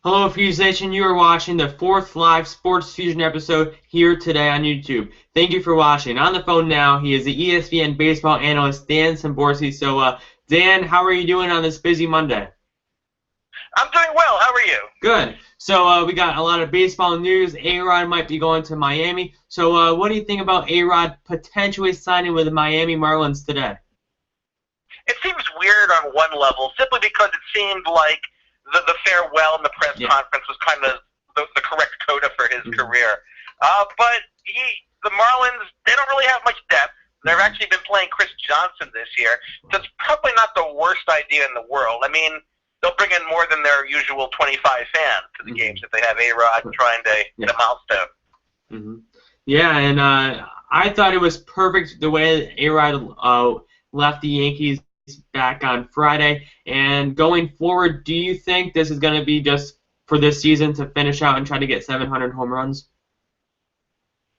Hello, Feuzion. You are watching the 4th live Sports Fusion episode here today on YouTube. Thank you for watching. On the phone now, he is the ESPN baseball analyst, Dan Szymborski. So, Dan, how are you doing on this busy Monday? I'm doing well. How are you? Good. So, we got a lot of baseball news. A-Rod might be going to Miami. So, what do you think about A-Rod potentially signing with the Miami Marlins today? It seems weird on one level, simply because it seemed like the farewell in the press conference was kind of the correct coda for his career. But the Marlins, they don't really have much depth. They've actually been playing Chris Johnson this year, so it's probably not the worst idea in the world. I mean, they'll bring in more than their usual 25 fans to the games if they have A-Rod trying to hit a milestone. Yeah, and I thought it was perfect the way A-Rod left the Yankees back on Friday. And going forward, do you think this is going to be just for this season to finish out and try to get 700 home runs?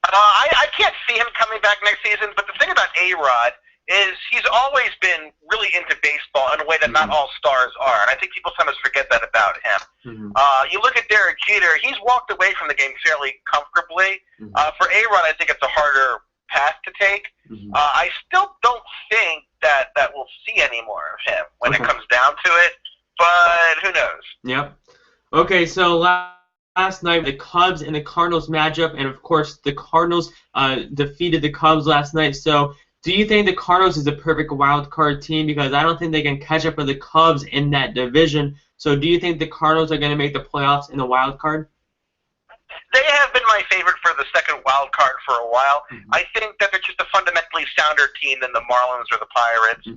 I can't see him coming back next season, but the thing about A-Rod is he's always been really into baseball in a way that not all stars are, and I think people sometimes forget that about him. You look at Derek Jeter, he's walked away from the game fairly comfortably. For A-Rod, I think it's a harder path to take. I still don't think that we'll see any more of him when it comes down to it, but who knows? Yep. Okay, so last night the Cubs and the Cardinals matchup, and of course the Cardinals defeated the Cubs last night. So do you think the Cardinals is the perfect wild card team? Because I don't think they can catch up with the Cubs in that division. So do you think the Cardinals are going to make the playoffs in the wild card? They have been my favorite for the second wild card for a while. I think that they're just a fundamentally sounder team than the Marlins or the Pirates,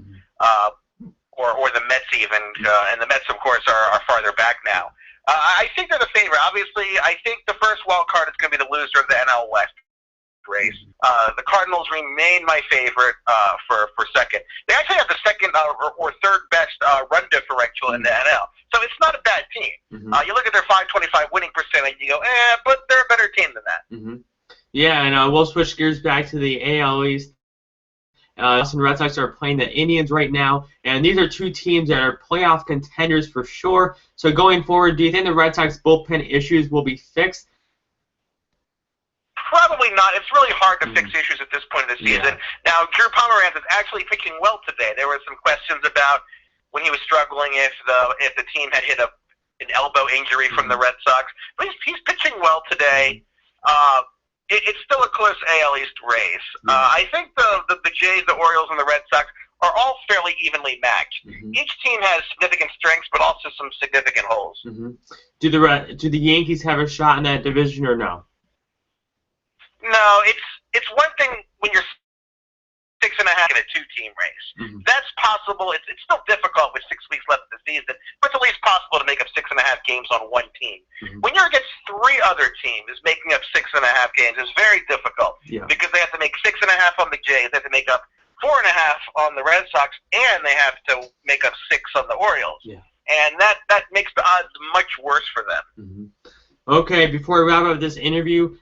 or the Mets even, and the Mets, of course, are farther back now. I think they're the favorite. Obviously, I think the first wild card is going to be the loser of the NL West race. The Cardinals remain my favorite for second. They actually have the second or third best run differential in the NL. So it's not a bad team. You look at their .525 winning percentage, you go, but they're a better team than that. Yeah, and we'll switch gears back to the AL East. Boston Red Sox are playing the Indians right now, and these are two teams that are playoff contenders for sure. So going forward, do you think the Red Sox bullpen issues will be fixed? Probably not. It's really hard to fix issues at this point of the season. Now, Drew Pomeranz is actually pitching well today. There were some questions about when he was struggling if the team had hit an elbow injury from the Red Sox. But he's pitching well today. It's still a close AL East race. I think the Jays, the Orioles, and the Red Sox are all fairly evenly matched. Each team has significant strengths, but also some significant holes. Do the Yankees have a shot in that division or no? No, it's one thing when you're 6.5 in a two-team race. That's possible. It's still difficult with 6 weeks left of the season, but it's at least possible to make up 6.5 games on one team. When you're against 3 other teams making up 6.5 games, it's very difficult because they have to make 6.5 on the Jays, they have to make up 4.5 on the Red Sox, and they have to make up 6 on the Orioles. And that makes the odds much worse for them. Okay, before we wrap up this interview,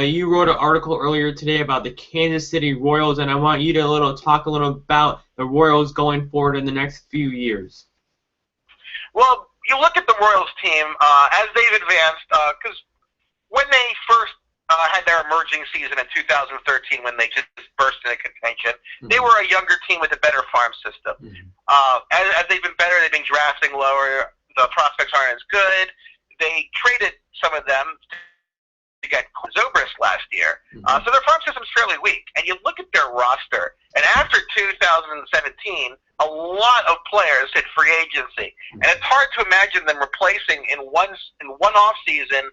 you wrote an article earlier today about the Kansas City Royals, and I want you to talk a little about the Royals going forward in the next few years. Well, you look at the Royals team as they've advanced, because when they first had their emerging season in 2013, when they just burst into contention, they were a younger team with a better farm system. As they've been better, they've been drafting lower. The prospects aren't as good. They traded some of them to get Zobrist last year. So their farm system's fairly weak. And you look at their roster, and after 2017, a lot of players hit free agency. And it's hard to imagine them replacing in one off season,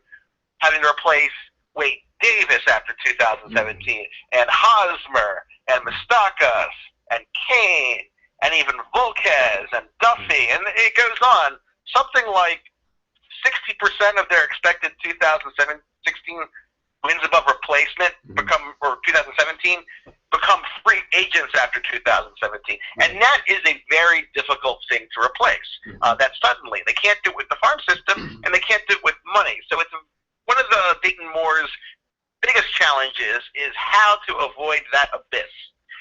having to replace Wade Davis after 2017, and Hosmer, and Moustakas, and Kane, and even Volquez, and Duffy, and it goes on. Something like 60% of their expected 2016 wins above replacement or 2017 become free agents after 2017, and that is a very difficult thing to replace. That suddenly they can't do it with the farm system, and they can't do it with money. So it's one of the Dayton Moore's biggest challenges is how to avoid that abyss,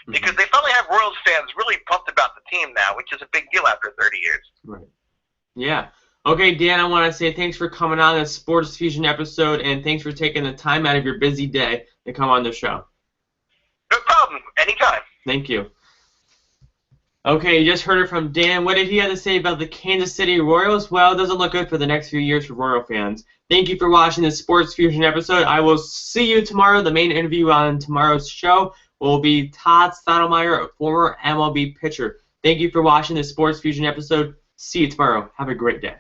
because they finally have Royals fans really pumped about the team now, which is a big deal after 30 years. Right. Yeah. Okay, Dan, I want to say thanks for coming on this Sports Fusion episode, and thanks for taking the time out of your busy day to come on the show. No problem. Anytime. Thank you. Okay, you just heard it from Dan. What did he have to say about the Kansas City Royals? Well, it doesn't look good for the next few years for Royal fans. Thank you for watching this Sports Fusion episode. I will see you tomorrow. The main interview on tomorrow's show will be Todd Stottlemyre, a former MLB pitcher. Thank you for watching this Sports Fusion episode. See you tomorrow. Have a great day.